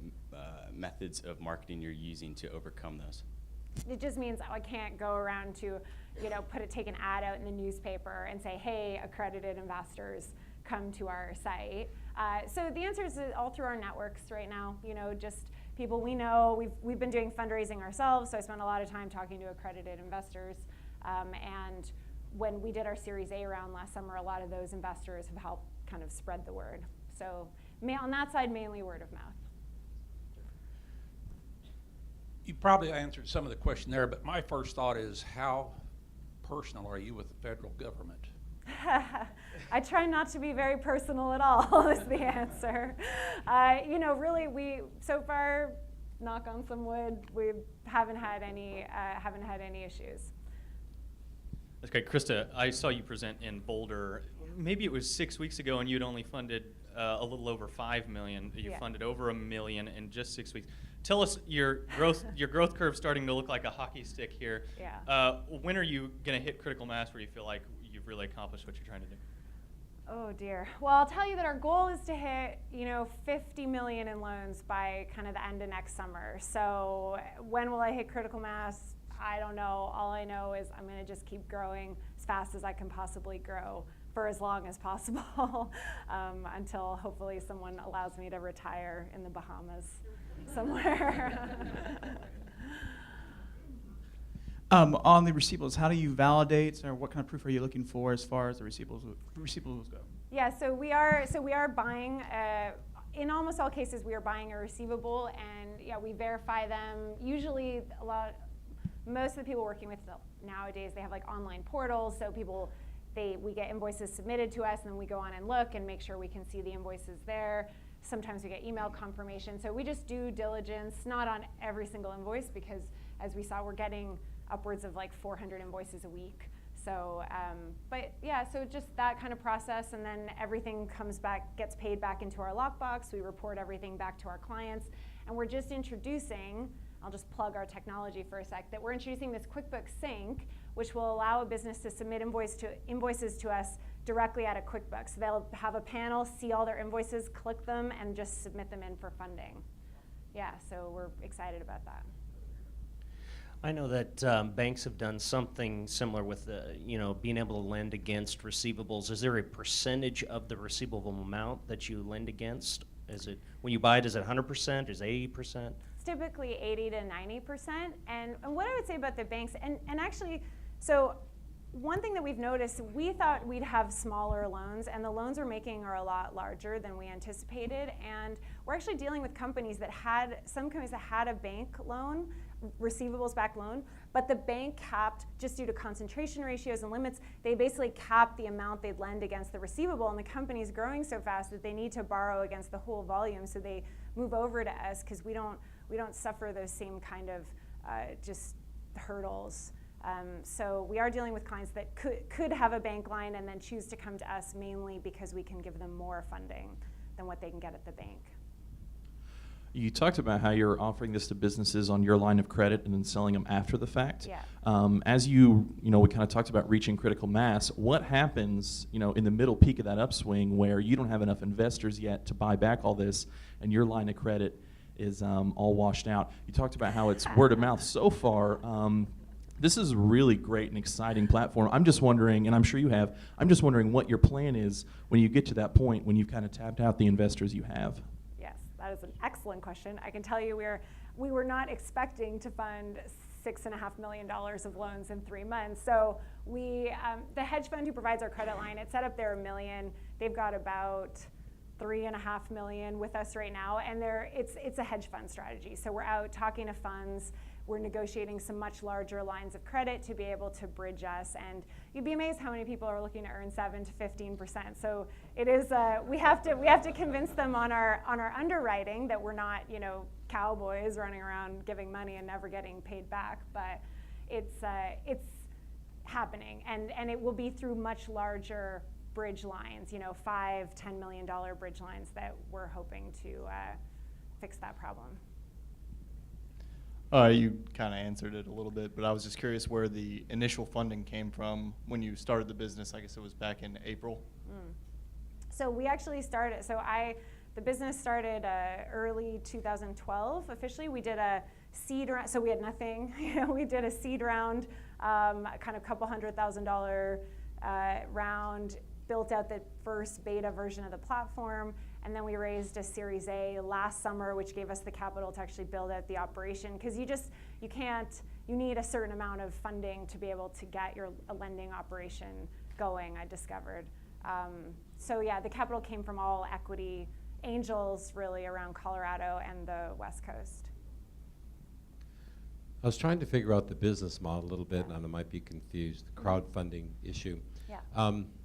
Speaker 10: methods of marketing you're using to overcome those?
Speaker 17: It just means I can't go around to, take an ad out in the newspaper and say, hey, accredited investors, come to our site. So the answer is all through our networks right now, just people we know. We've been doing fundraising ourselves, so I spent a lot of time talking to accredited investors. And when we did our Series A round last summer, a lot of those investors have helped kind of spread the word. So on that side, mainly word of mouth.
Speaker 18: You probably answered some of the question there, but my first thought is, how personal are you with the federal government?
Speaker 17: I try not to be very personal at all, is the answer. Really, so far, knock on some wood, we haven't had any issues.
Speaker 5: That's great. Krista, I saw you present in Boulder. Maybe it was 6 weeks ago, and you'd only funded a little over $5 million. You funded over $1 million in just 6 weeks. Tell us your growth curve starting to look like a hockey stick here.
Speaker 17: Yeah.
Speaker 5: When are you going to hit critical mass where you feel like you've really accomplished what you're trying to do?
Speaker 17: Oh dear. Well, I'll tell you that our goal is to hit, $50 million in loans by kind of the end of next summer. So when will I hit critical mass? I don't know. All I know is I'm going to just keep growing as fast as I can possibly grow for as long as possible until hopefully someone allows me to retire in the Bahamas somewhere.
Speaker 19: On the receivables, how do you validate, or what kind of proof are you looking for as far as the receivables go?
Speaker 17: Yeah, so we are buying. In almost all cases, we are buying a receivable, and we verify them. Usually, most of the people working with nowadays, they have like online portals, so we get invoices submitted to us, and then we go on and look and make sure we can see the invoices there. Sometimes we get email confirmation. So we just do diligence, not on every single invoice, because as we saw, we're getting upwards of like 400 invoices a week. So, so just that kind of process, and then everything gets paid back into our lockbox. We report everything back to our clients, and we're just introducing, I'll just plug our technology for a sec, that we're introducing this QuickBooks Sync, which will allow a business to submit invoices to us directly out of QuickBooks. So they'll have a panel, see all their invoices, click them, and just submit them in for funding. Yeah, so we're excited about that.
Speaker 20: I know that banks have done something similar with being able to lend against receivables. Is there a percentage of the receivable amount that you lend against? Is it, when you buy it, is it 100%? Is it 80%?
Speaker 17: It's typically 80 to 90%. And what I would say about the banks, and actually, so one thing that we've noticed, we thought we'd have smaller loans, and the loans we're making are a lot larger than we anticipated. And we're actually dealing with some companies that had a bank loan, receivables-backed loan, but the bank capped, just due to concentration ratios and limits, they basically capped the amount they'd lend against the receivable, and the company's growing so fast that they need to borrow against the whole volume, so they move over to us because we don't suffer those same kind of just hurdles. So we are dealing with clients that could have a bank line and then choose to come to us mainly because we can give them more funding than what they can get at the bank.
Speaker 12: You talked about how you're offering this to businesses on your line of credit and then selling them after the fact.
Speaker 17: Yeah.
Speaker 12: As we kind of talked about reaching critical mass, what happens, in the middle peak of that upswing where you don't have enough investors yet to buy back all this and your line of credit is all washed out? You talked about how it's word of mouth so far. This is a really great and exciting platform. I'm just wondering, and I'm sure you have, I'm just wondering what your plan is when you get to that point when you've kind of tapped out the investors you have.
Speaker 17: That is an excellent question. I can tell you we were not expecting to fund $6.5 million of loans in 3 months. So the hedge fund who provides our credit line, it set up their $1 million. They've got about $3.5 million with us right now, and it's a hedge fund strategy. So we're out talking to funds. We're negotiating some much larger lines of credit to be able to bridge us, and you'd be amazed how many people are looking to earn 7 to 15%. So it is we have to convince them on our underwriting that we're not cowboys running around giving money and never getting paid back, but it's happening, and it will be through much larger bridge lines, $5-10 million bridge lines that we're hoping to fix that problem.
Speaker 19: You kind of answered it a little bit, but I was just curious where the initial funding came from when you started the business. I guess it was back in April.
Speaker 17: So we actually started, the business started early 2012 officially. We did a seed round, so we had nothing. We did a seed round, kind of $200,000 round built out the first beta version of the platform, and then we raised a Series A last summer, which gave us the capital to actually build out the operation, because you need a certain amount of funding to be able to get your lending operation going, I discovered. So yeah, the capital came from all equity angels really around Colorado and the West Coast.
Speaker 11: I was trying to figure out the business model a little bit, and I might be confused, the crowdfunding issue.
Speaker 17: Yeah.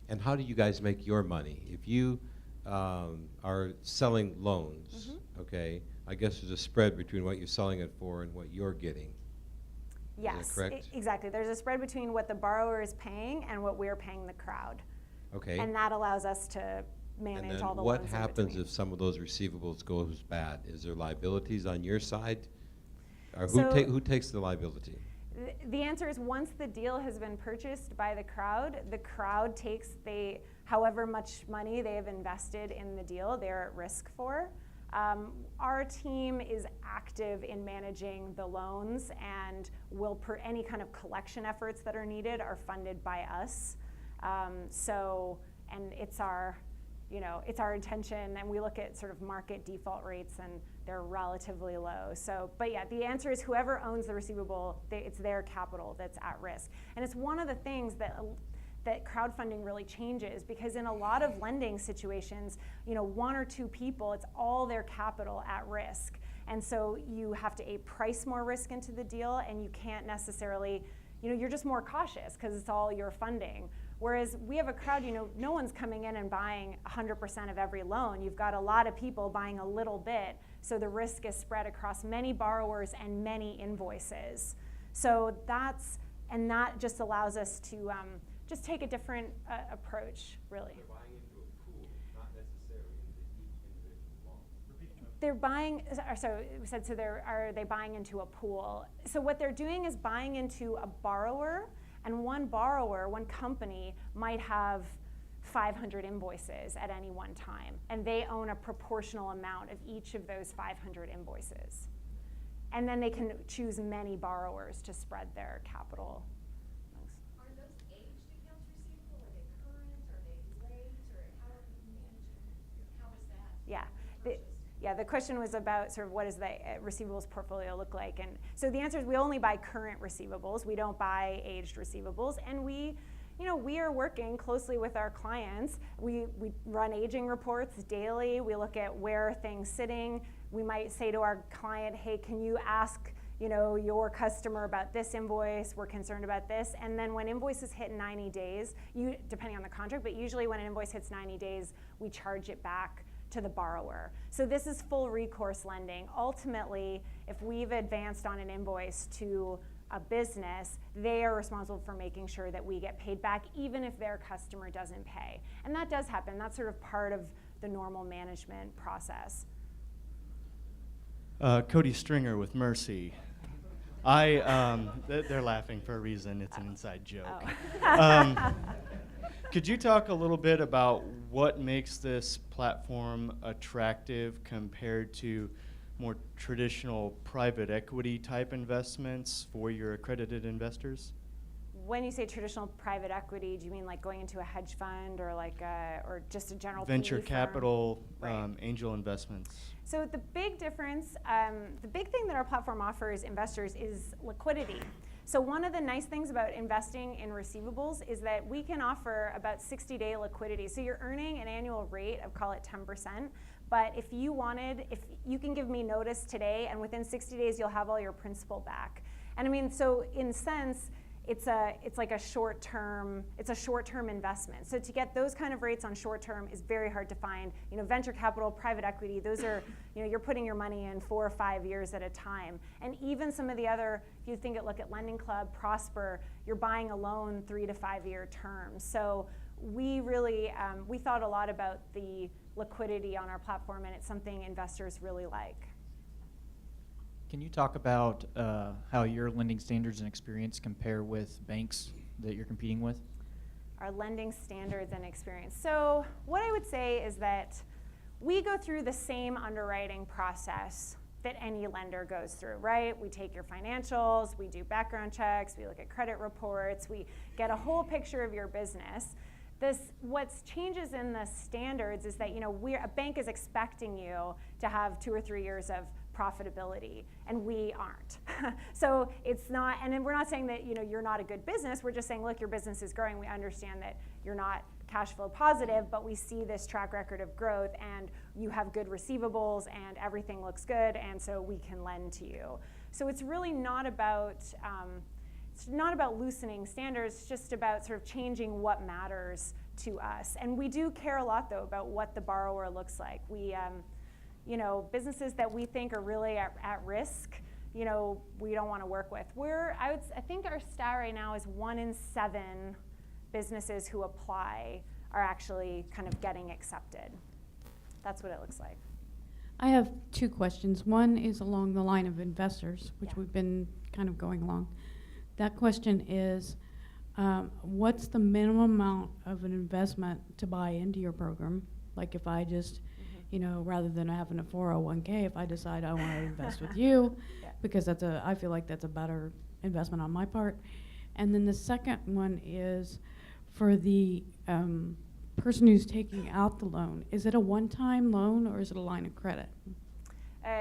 Speaker 11: And how do you guys make your money? If you are selling loans, okay, I guess there's a spread between what you're selling it for and what you're getting.
Speaker 17: Yes,
Speaker 11: Is that correct?
Speaker 17: Exactly. There's a spread between what the borrower is paying and what we're paying the crowd.
Speaker 11: Okay.
Speaker 17: And that allows us to manage
Speaker 11: And then
Speaker 17: all the
Speaker 11: what
Speaker 17: loans in
Speaker 11: happens
Speaker 17: between.
Speaker 11: if some of those receivables goes bad? Is there liabilities on your side? Or
Speaker 17: So-
Speaker 11: who takes the liability?
Speaker 17: The answer is once the deal has been purchased by the crowd takes however much money they have invested in the deal, they're at risk for. Our team is active in managing the loans, and any kind of collection efforts that are needed are funded by us. And it's our intention, and we look at sort of market default rates, and they're relatively low. But yeah, the answer is whoever owns the receivable, it's their capital that's at risk. And it's one of the things that crowdfunding really changes, because in a lot of lending situations, one or two people, it's all their capital at risk. And so you have to price more risk into the deal, and you can't necessarily, you're just more cautious because it's all your funding. Whereas we have a crowd, no one's coming in and buying 100% of every loan. You've got a lot of people buying a little bit, so the risk is spread across many borrowers and many invoices. So that just allows us to just take a different approach, really.
Speaker 11: They're buying into a pool, not necessarily into each individual loan.
Speaker 17: They're buying, are they buying into a pool? So what they're doing is buying into a borrower, and one company might have 500 invoices at any one time, and they own a proportional amount of each of those 500 invoices. And then they can choose many borrowers to spread their capital.
Speaker 21: Are those aged accounts receivable? Are they current? Are they late? Or how are you managing? How is that?
Speaker 17: Yeah. The question was about sort of what does the receivables portfolio look like, and so the answer is we only buy current receivables. We don't buy aged receivables, and we are working closely with our clients. We run aging reports daily. We look at where things sitting. We might say to our client, hey, can you ask your customer about this invoice? We're concerned about this. And then when invoices hit 90 days, depending on the contract, but usually when an invoice hits 90 days, we charge it back to the borrower. So this is full recourse lending. Ultimately, if we've advanced on an invoice to a business, they are responsible for making sure that we get paid back, even if their customer doesn't pay. And that does happen. That's sort of part of the normal management process.
Speaker 22: Cody Stringer with Mercy. They're laughing for a reason. It's an inside joke.
Speaker 17: Oh.
Speaker 22: Could you talk a little bit about what makes this platform attractive compared to more traditional private equity type investments for your accredited investors?
Speaker 17: When you say traditional private equity, do you mean like going into a hedge fund or or just a general
Speaker 22: venture
Speaker 17: PE firm?
Speaker 22: capital,
Speaker 17: Right.
Speaker 22: angel investments?
Speaker 17: So the big difference, the big thing that our platform offers investors is liquidity. So one of the nice things about investing in receivables is that we can offer about 60-day liquidity. So you're earning an annual rate of, call it 10%, but if you can give me notice today, and within 60 days you'll have all your principal back. And I mean, so in a sense, it's like a short-term investment. So to get those kind of rates on short-term is very hard to find. Venture capital, private equity, those are, you're putting your money in 4 or 5 years at a time. And even some of the other, if you look at Lending Club, Prosper, you're buying a loan 3 to 5 year terms. So we really, we thought a lot about the liquidity on our platform, and it's something investors really like.
Speaker 23: Can you talk about how your lending standards and experience compare with banks that you're competing with?
Speaker 17: Our lending standards and experience. So what I would say is that we go through the same underwriting process that any lender goes through, right? We take your financials, we do background checks, we look at credit reports, we get a whole picture of your business. What's changes in the standards is that a bank is expecting you to have 2 or 3 years of profitability, and we aren't. So it's not, and then we're not saying that you're not a good business. We're just saying, look, your business is growing. We understand that you're not cash flow positive, but we see this track record of growth, and you have good receivables, and everything looks good, and so we can lend to you. So it's really not about loosening standards. It's just about sort of changing what matters to us. And we do care a lot, though, about what the borrower looks like. We, businesses that we think are really at risk, we don't want to work with. I think our stat right now is 1 in 7 businesses who apply are actually kind of getting accepted. That's what it looks like.
Speaker 8: I have 2 questions. One is along the line of investors, which
Speaker 17: Yeah.
Speaker 8: we've been kind of going along. That question is, what's the minimum amount of an investment to buy into your program? Like if I just, rather than having a 401k, if I decide I want to invest with you,
Speaker 17: Yeah.
Speaker 8: because I feel like that's a better investment on my part. And then the second one is for the person who's taking out the loan. Is it a one-time loan or is it a line of credit?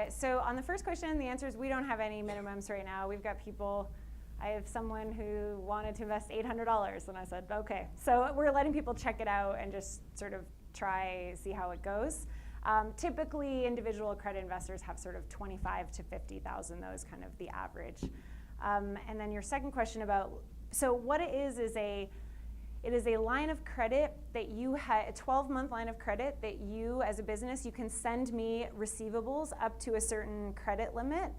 Speaker 17: So on the first question, the answer is we don't have any minimums right now. We've got people. I have someone who wanted to invest $800, and I said, okay. So we're letting people check it out and just sort of see how it goes. Typically, individual credit investors have sort of 25 to 50,000, those kind of the average. And then your second question about, so what it is it is a line of credit that you have, a 12-month line of credit that you, as a business, you can send me receivables up to a certain credit limit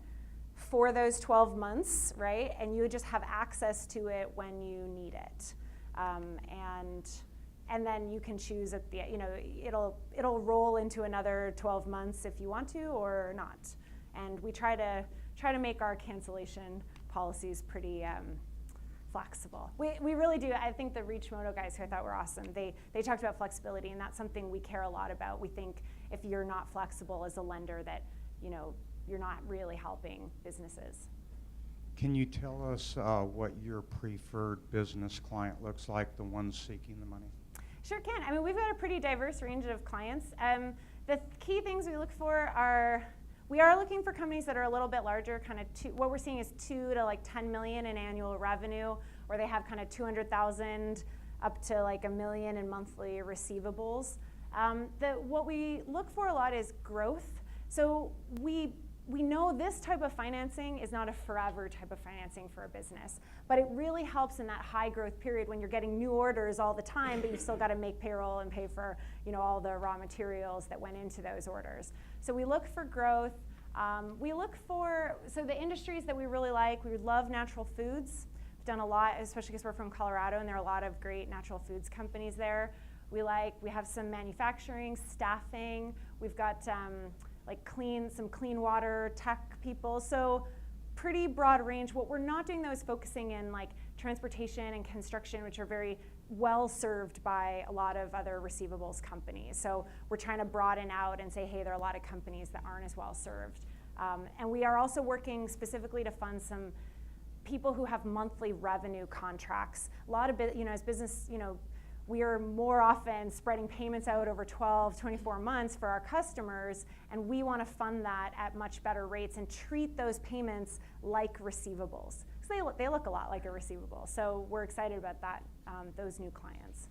Speaker 17: for those 12 months, right? And you just have access to it when you need it. And then you can choose at the, it'll roll into another 12 months if you want to or not. And we try to make our cancellation policies pretty flexible. We really do. I think the Reachmodo guys who I thought were awesome, they talked about flexibility, and that's something we care a lot about. We think if you're not flexible as a lender that, you're not really helping businesses.
Speaker 13: Can you tell us what your preferred business client looks like, the ones seeking the money?
Speaker 17: Sure can. I mean, we've got a pretty diverse range of clients. The key things we look for we are looking for companies that are a little bit larger, what we're seeing is 2 to like 10 million in annual revenue, or they have kind of 200,000 up to like $1 million in monthly receivables. What we look for a lot is growth. So we know this type of financing is not a forever type of financing for a business, but it really helps in that high growth period when you're getting new orders all the time, but you've still got to make payroll and pay for all the raw materials that went into those orders. So we look for growth. So the industries that we really like, we love natural foods. We've done a lot, especially because we're from Colorado, and there are a lot of great natural foods companies there. We have some manufacturing, staffing. We've got some clean water tech people. So pretty broad range. What we're not doing though is focusing in like transportation and construction, which are very well served by a lot of other receivables companies. So we're trying to broaden out and say, hey, there are a lot of companies that aren't as well served. And we are also working specifically to fund some people who have monthly revenue contracts. A lot of as business, we are more often spreading payments out over 12, 24 months for our customers, and we want to fund that at much better rates and treat those payments like receivables. Because they look a lot like a receivable. So we're excited about that, those new clients.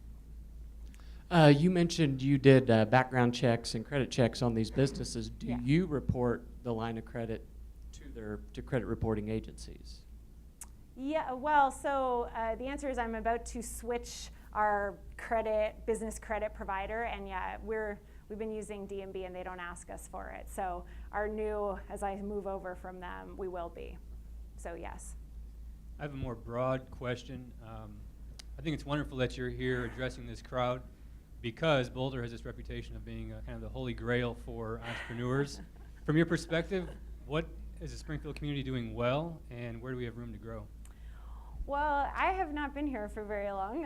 Speaker 1: You mentioned you did background checks and credit checks on these businesses. Do you report the line of credit to credit reporting agencies?
Speaker 17: Yeah, well, so the answer is I'm about to switch our business credit provider, and we've been using D&B and they don't ask us for it. So as I move over from them, we will be. So yes.
Speaker 4: I have a more broad question. I think it's wonderful that you're here addressing this crowd because Boulder has this reputation of being kind of the holy grail for entrepreneurs. From your perspective, what is the Springfield community doing well, and where do we have room to grow?
Speaker 17: Well, I have not been here for very long,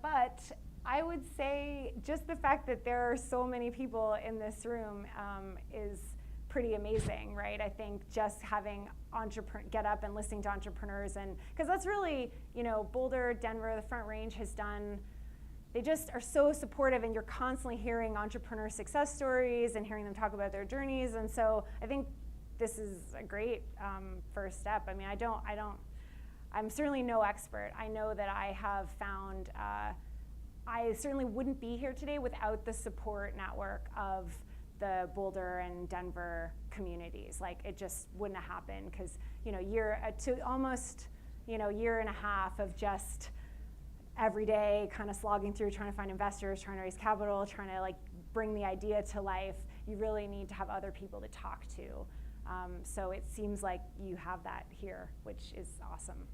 Speaker 17: but I would say just the fact that there are so many people in this room is pretty amazing, right? I think just having get up and listening to entrepreneurs, and because that's really, Boulder, Denver, the Front Range has done they just are so supportive, and you're constantly hearing entrepreneur success stories and hearing them talk about their journeys. And so I think this is a great first step. I mean, I'm certainly no expert. I know that I have found, I certainly wouldn't be here today without the support network of the Boulder and Denver communities. Like, it just wouldn't have happened, because, you know, almost, you know, year and a half of just every day kind of slogging through, trying to find investors, trying to raise capital, trying to like bring the idea to life. You really need to have other people to talk to. So it seems like you have that here, which is awesome.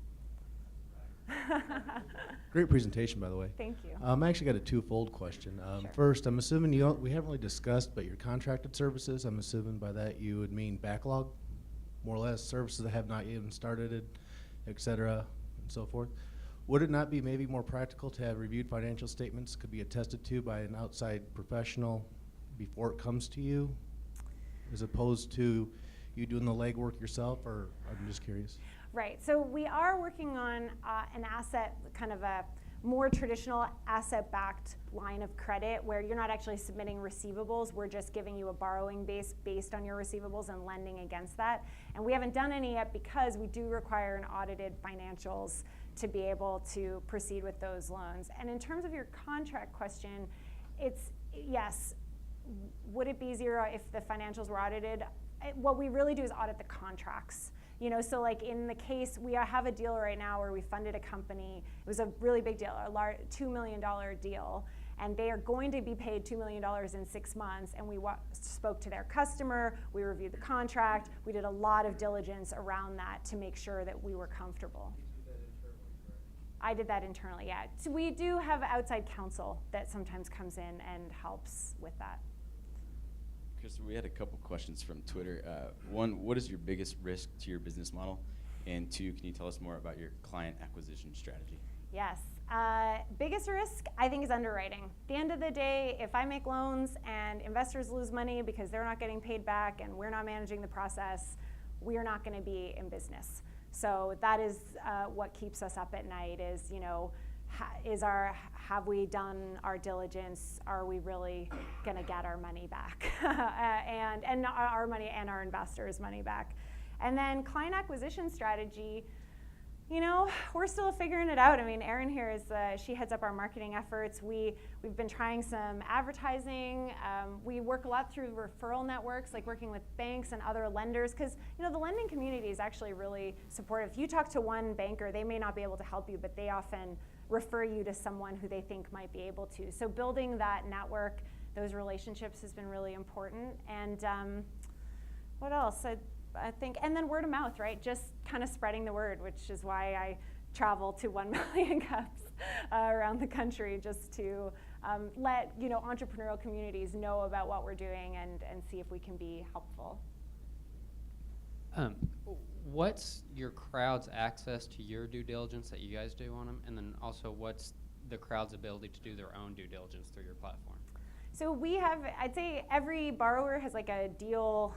Speaker 6: Great presentation, by the way.
Speaker 17: Thank you.
Speaker 6: I actually got a twofold question.
Speaker 17: Sure.
Speaker 6: First, I'm assuming we haven't really discussed, but your contracted services, I'm assuming by that you would mean backlog, more or less, services that have not even started, et cetera, and so forth. Would it not be maybe more practical to have reviewed financial statements could be attested to by an outside professional before it comes to you, as opposed to you doing the legwork yourself? Or I'm just curious.
Speaker 17: Right, so we are working on an asset, kind of a more traditional asset-backed line of credit, where you're not actually submitting receivables. We're just giving you a borrowing base based on your receivables and lending against that. And we haven't done any yet because we do require an audited financials to be able to proceed with those loans. And in terms of your contract question, it's yes, would it be easier if the financials were audited? What we really do is audit the contracts. You know, so like in the case, we have a deal right now where we funded a company. It was a really big deal, a $2 million deal, and they are going to be paid $2 million in 6 months. And we spoke to their customer, we reviewed the contract, we did a lot of diligence around that to make sure that we were comfortable. I did that internally, yeah. So we do have outside counsel that sometimes comes in and helps with that.
Speaker 10: Chris, we had a couple questions from Twitter. One, what is your biggest risk to your business model? And two, can you tell us more about your client acquisition strategy?
Speaker 17: Yes. Biggest risk, I think, is underwriting. At the end of the day, if I make loans and investors lose money because they're not getting paid back and we're not managing the process, we are not going to be in business. So that is what keeps us up at night is, you know, have we done our diligence? Are we really going to get our money back? and our money and our investors' money back. And then client acquisition strategy, you know, we're still figuring it out. I mean, Erin here she heads up our marketing efforts. We've been trying some advertising. We work a lot through referral networks, like working with banks and other lenders, because, you know, the lending community is actually really supportive. If you talk to one banker, they may not be able to help you, but they often refer you to someone who they think might be able to. So building that network, those relationships has been really important. And what else? I think, and then word of mouth, right? Just kind of spreading the word, which is why I travel to 1 million cups around the country, just to let, you know, entrepreneurial communities know about what we're doing and see if we can be helpful.
Speaker 7: What's your crowd's access to your due diligence that you guys do on them? And then also, what's the crowd's ability to do their own due diligence through your platform?
Speaker 17: So we have, I'd say every borrower has like a deal,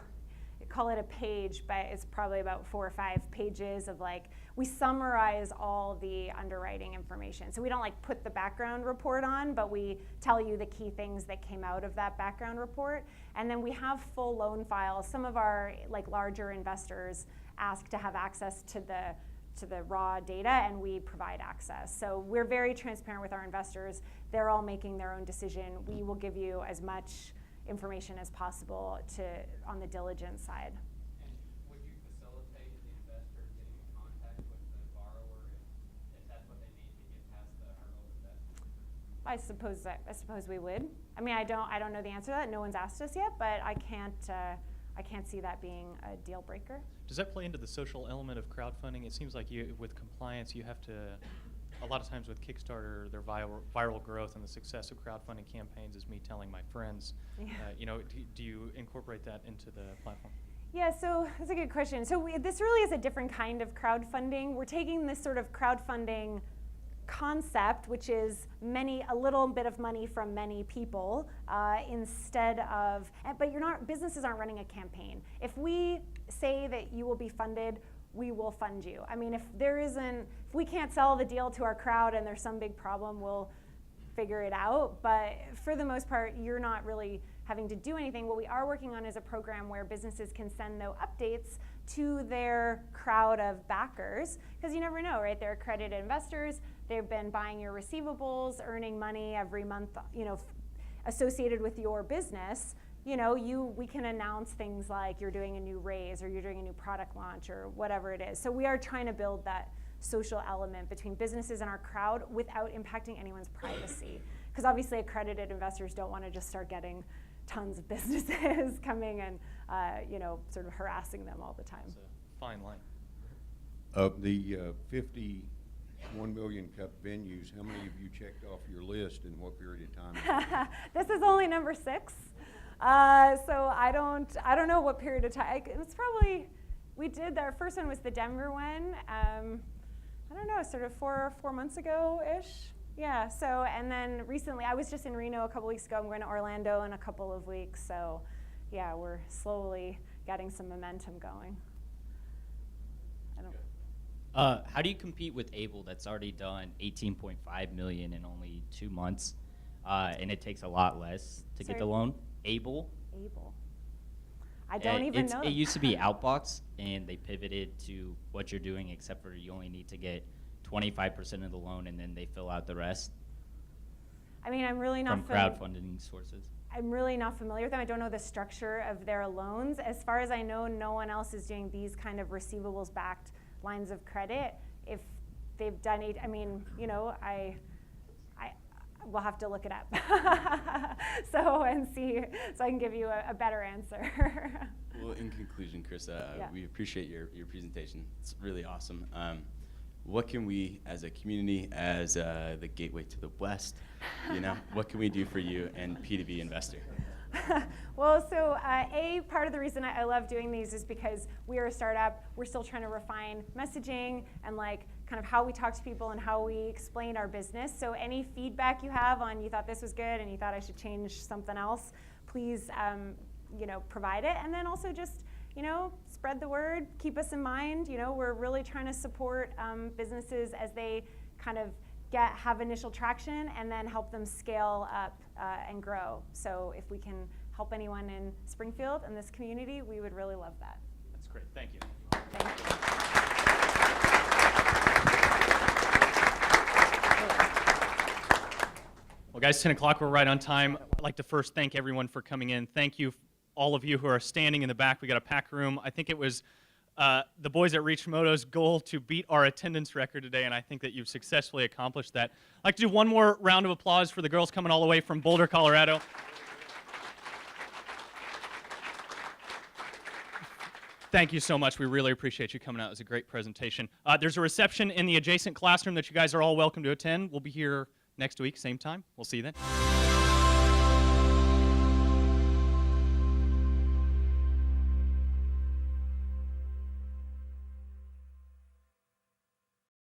Speaker 17: call it a page, but it's probably about 4 or 5 pages of like, we summarize all the underwriting information. So we don't like put the background report on, but we tell you the key things that came out of that background report. And then we have full loan files. Some of our like larger investors ask to have access to the raw data, and we provide access. So we're very transparent with our investors. They're all making their own decision. We will give you as much information as possible on the diligence side.
Speaker 7: And would you facilitate the investor getting in contact with the borrower if that's what they need to get past the hurdle of that?
Speaker 17: I suppose we would. I mean, I don't know the answer to that. No one's asked us yet, but I can't see that being a deal breaker.
Speaker 9: Does that play into the social element of crowdfunding? It seems like with compliance, you have to, a lot of times with Kickstarter, their viral growth and the success of crowdfunding campaigns is me telling my friends.
Speaker 17: Yeah.
Speaker 9: You know, do you incorporate that into the platform?
Speaker 17: Yeah, so that's a good question. So this really is a different kind of crowdfunding. We're taking this sort of crowdfunding concept, which is a little bit of money from many people, instead of, but businesses aren't running a campaign. If we say that you will be funded, we will fund you. I mean, if we can't sell the deal to our crowd and there's some big problem, we'll figure it out. But for the most part, you're not really having to do anything. What we are working on is a program where businesses can send no updates to their crowd of backers, because you never know, right? They're accredited investors. They've been buying your receivables, earning money every month, associated with your business. We can announce things like you're doing a new raise or you're doing a new product launch or whatever it is. So we are trying to build that social element between businesses and our crowd without impacting anyone's privacy. Because obviously accredited investors don't want to just start getting tons of businesses coming and sort of harassing them all the time.
Speaker 9: It's a fine line.
Speaker 14: Of the 51 million cup venues, how many have you checked off your list and what period of time?
Speaker 17: This is only number 6. So I don't know what period of time. It's probably, we did, our first one was the Denver one. I don't know, sort of four months ago-ish. Yeah, so, and then recently, I was just in Reno a couple weeks ago. I'm going to Orlando in a couple of weeks. So, yeah, we're slowly getting some momentum going.
Speaker 15: How do you compete with Able that's already done 18.5 million in only 2 months, and it takes a lot less to get the loan? Able.
Speaker 17: I don't even know.
Speaker 15: It used to be Outbox, and they pivoted to what you're doing, except for you only need to get 25% of the loan, and then they fill out the rest.
Speaker 17: I mean, I'm really not
Speaker 15: from crowdfunding sources.
Speaker 17: I'm really not familiar with them. I don't know the structure of their loans. As far as I know, no one else is doing these kind of receivables-backed lines of credit. If they've done it, I mean, we'll have to look it up. and see, so I can give you a better answer.
Speaker 10: Well, in conclusion, Chris, we appreciate your presentation. It's really awesome. What can we, as a community, as the gateway to the West, what can we do for you and P2B Investor?
Speaker 17: Well, so part of the reason I love doing these is because we are a startup. We're still trying to refine messaging and kind of how we talk to people and how we explain our business. So any feedback you have on you thought this was good and you thought I should change something else, please provide it. And then also just spread the word, keep us in mind. We're really trying to support businesses as they kind of have initial traction and then help them scale up and grow. So if we can help anyone in Springfield and this community, we would really love that.
Speaker 9: That's great. Thank you.
Speaker 17: Thank you.
Speaker 9: Well, guys, 10 o'clock, we're right on time. I'd like to first thank everyone for coming in. Thank you, all of you who are standing in the back. We got a packed room. I think it was the boys at Reachmodo's goal to beat our attendance record today, and I think that you've successfully accomplished that. I'd like to do one more round of applause for the girls coming all the way from Boulder, Colorado. Thank you so much. We really appreciate you coming out. It was a great presentation. There's a reception in the adjacent classroom that you guys are all welcome to attend. We'll be here next week, same time. We'll see you then.